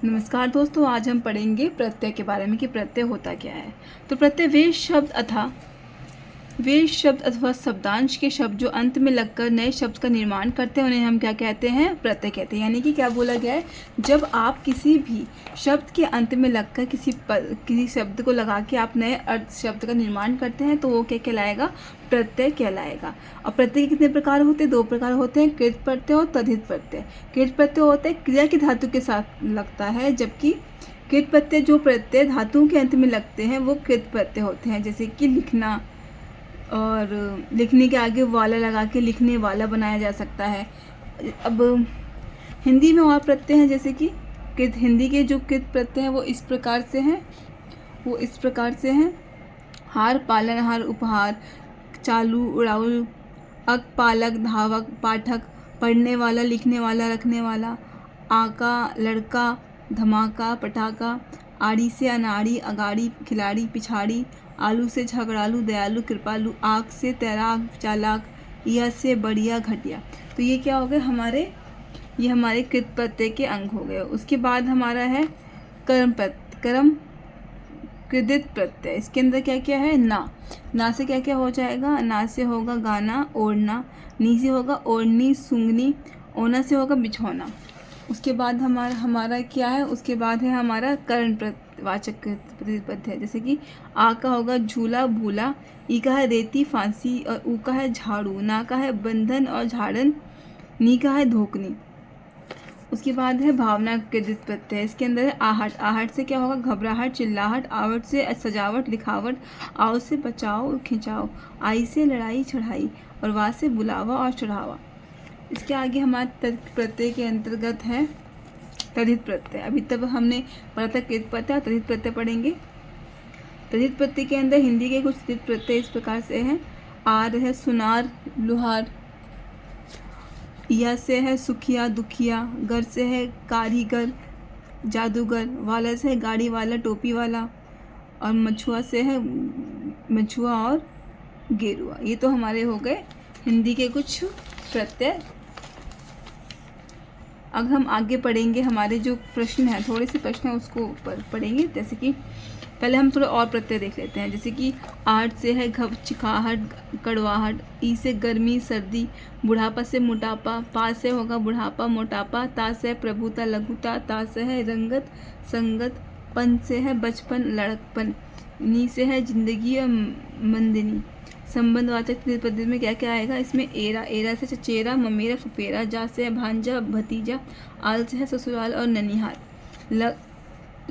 नमस्कार दोस्तों, आज हम पढ़ेंगे प्रत्यय के बारे में कि प्रत्यय होता क्या है। तो प्रत्यय वे शब्द अथवा शब्दांश के शब्द जो अंत में लगकर नए शब्द का निर्माण करते हैं उन्हें हम क्या कहते हैं? प्रत्यय कहते हैं। यानी कि क्या बोला गया है, जब आप किसी भी शब्द के अंत में लगकर किसी शब्द को लगा के आप नए अर्थ शब्द का निर्माण करते हैं तो वो क्या कहलाएगा? प्रत्यय कहलाएगा। और प्रत्यय के कितने प्रकार होते हैं? दो प्रकार होते हैं, कृत प्रत्यय और तद्धित प्रत्यय। कृत प्रत्यय होता है क्रिया की धातु के साथ लगता है, जबकि कृत प्रत्यय जो प्रत्यय धातुओं के अंत में लगते हैं वो कृत प्रत्यय होते हैं। जैसे कि लिखना, और लिखने के आगे वाला लगा के लिखने वाला बनाया जा सकता है। अब हिंदी में और प्रत्यय हैं, जैसे कि हिंदी के जो कृत प्रत्यय हैं वो इस प्रकार से हैं। हार, पालनहार, उपहार, चालू, उड़ाऊ, अक, पालक, धावक, पाठक, पढ़ने वाला, लिखने वाला, रखने वाला, आका, लड़का, धमाका, पटाखा, आड़ी से अनाड़ी, अगाड़ी, खिलाड़ी, पिछाड़ी, आलू से झगड़ालू, दयालु, कृपालु, आँख से तैराक, चालाक, यह से बढ़िया, घटिया। तो ये क्या हो गए ये हमारे कृत प्रत्यय के अंग हो गए। उसके बाद हमारा है कर्म कृदित प्रत्यय। इसके अंदर क्या क्या है? ना से क्या क्या हो जाएगा? ना से होगा गाना, ओढ़ना, नी से होगा ओढ़नी, सूंघनी, ओना से होगा बिछौना। उसके बाद हमारा क्या है? उसके बाद है हमारा कर्णवाचक प्रत्यय। जैसे कि आ का होगा झूला, भूला, ई का है रेती, फांसी, और ऊ का है झाड़ू, ना का है बंधन और झाड़न, नी का है धोकनी। उसके बाद है भावना कृदित प्रत्यय। इसके अंदर है आहट से क्या होगा? घबराहट, चिल्लाहट, आवट से सजावट, लिखावट, आओ से बचाओ, खिंचाओ, आई से लड़ाई, चढ़ाई, और वा से बुलावा और चढ़ावा। इसके आगे हमारे प्रत्यय के अंतर्गत है तद्धित प्रत्यय। अभी तक हमने पढ़ा था कृत प्रत्यय, तद्धित प्रत्यय पढ़ेंगे। तद्धित प्रत्यय के अंदर हिंदी के कुछ तद्धित प्रत्यय इस प्रकार से हैं। आर है सुनार, लुहार, या से है सुखिया, दुखिया, गर से है कारीगर, जादूगर, वाला से है गाड़ी वाला, टोपी वाला, और मछुआ से है मछुआ और गेरुआ। ये तो हमारे हो गए हिंदी के कुछ प्रत्यय। अब हम आगे पढ़ेंगे, हमारे जो प्रश्न हैं, थोड़े से प्रश्न हैं उसको पढ़ेंगे। जैसे कि पहले हम थोड़ा और प्रत्यय देख लेते हैं। जैसे कि आहट से है चिकाहट, कड़वाहट, ई से गर्मी, सर्दी, बुढ़ापा से मोटापा, पा से होगा बुढ़ापा, मोटापा, ता से प्रभुता, लघुता, ता से है रंगत, संगत, पन से है बचपन, लड़कपन, नी से है जिंदगी और मंदिनी। संबंधवाचक पद्धति में क्या क्या आएगा? इसमें एरा से चचेरा, ममेरा, फुफेरा, जा से है भांजा, भतीजा, आल से है ससुराल और ननिहाल।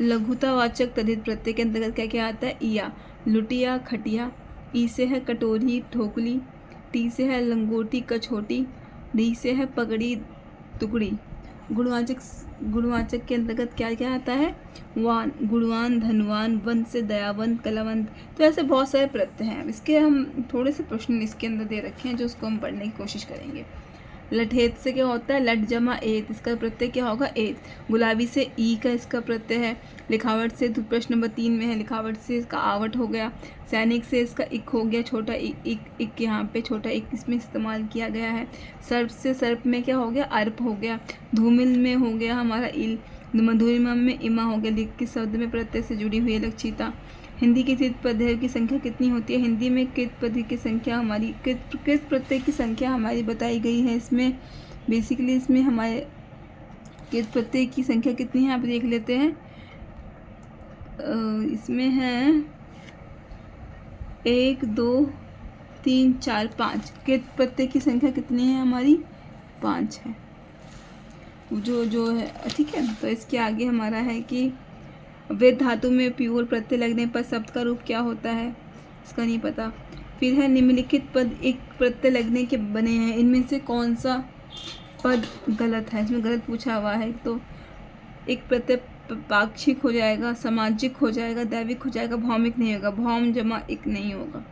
लघुतावाचक तद्धित प्रत्यय के अंतर्गत क्या क्या आता है? इया, लुटिया, खटिया, ई से है कटोरी, ठोकली, टी से है लंगोटी, कछोटी, डी से है पगड़ी, टुकड़ी। गुणवाचक के अंतर्गत क्या क्या आता है? वान, गुणवान, धनवान, वंत से दयावंत, कलावंत। तो ऐसे बहुत सारे प्रत्यय हैं। इसके हम थोड़े से प्रश्न इसके अंदर दे रखे हैं जो उसको हम पढ़ने की कोशिश करेंगे। लठेत से क्या होता है? लट जमा एत, इसका प्रत्यय क्या होगा? एत। गुलाबी से ई का इसका प्रत्यय है। लिखावट से तो प्रश्न नंबर 3 में है, लिखावट से इसका आवट हो गया। सैनिक से इसका इक हो गया, छोटा इक यहाँ पे छोटा इक इसमें इस्तेमाल किया गया है। सर्प से सर्प में क्या हो गया? अर्प हो गया। धूमिल में हो गया हमारा इल। मधुरिमा में इमा हो गया। लिख के शब्द में प्रत्यय से जुड़ी हुई है लक्षिता। हिंदी की कृत प्रत्यय की संख्या कितनी होती है? हिंदी में कृत प्रत्यय की संख्या हमारी कृत प्रत्यय की संख्या हमारी बताई गई है। इसमें बेसिकली इसमें हमारे कृत प्रत्यय की संख्या कितनी है आप देख लेते हैं। इसमें है 1 2 3 4 5। कृत प्रत्यय की संख्या कितनी है हमारी? 5 है जो है, ठीक है। तो इसके आगे हमारा है कि वेद धातु में प्योर प्रत्यय लगने पर शब्द का रूप क्या होता है? इसका नहीं पता। फिर है निम्नलिखित पद एक प्रत्यय लगने के बने हैं, इनमें से कौन सा पद गलत है? इसमें गलत पूछा हुआ है। तो एक प्रत्यय पाक्षिक हो जाएगा, सामाजिक हो जाएगा, दैविक हो जाएगा, भौमिक नहीं होगा। भौम जमा इक नहीं होगा।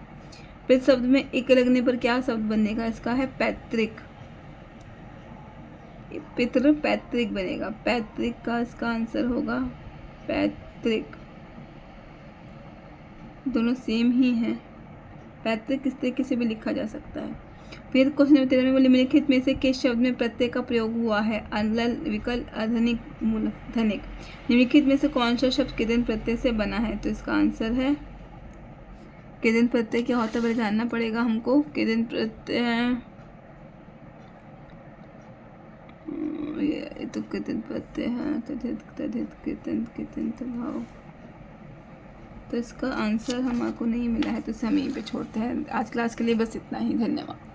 फिर शब्द में इक लगने पर क्या शब्द बनेगा? इसका है पैतृक, पितृ पैतृक बनेगा। पैतृक का इसका आंसर होगा पैतृक। दोनों सेम ही हैं। पैतृक इस तरीके से भी लिखा जा सकता है। फिर क्वेश्चन नंबर 13 में बोले निम्नलिखित में से किस शब्द में प्रत्यय का प्रयोग हुआ है? अनल, विकल, अधनिक, मूलक, धनिक। निम्नलिखित में से कौन सा शब्द किदंत प्रत्यय से बना है? तो इसका आंसर है किदंत प्रत्यय क्या होता है पहले जानना पड़ेगा हमको। किदंत प्रत्यय ये तो किदंत प्रत्यय है, तदित तदित किदंत किदंत भाव। तो इसका आंसर हमारे को नहीं मिला है, तो इसे हम यहीं पे छोड़ते हैं। आज क्लास के लिए बस इतना ही। धन्यवाद।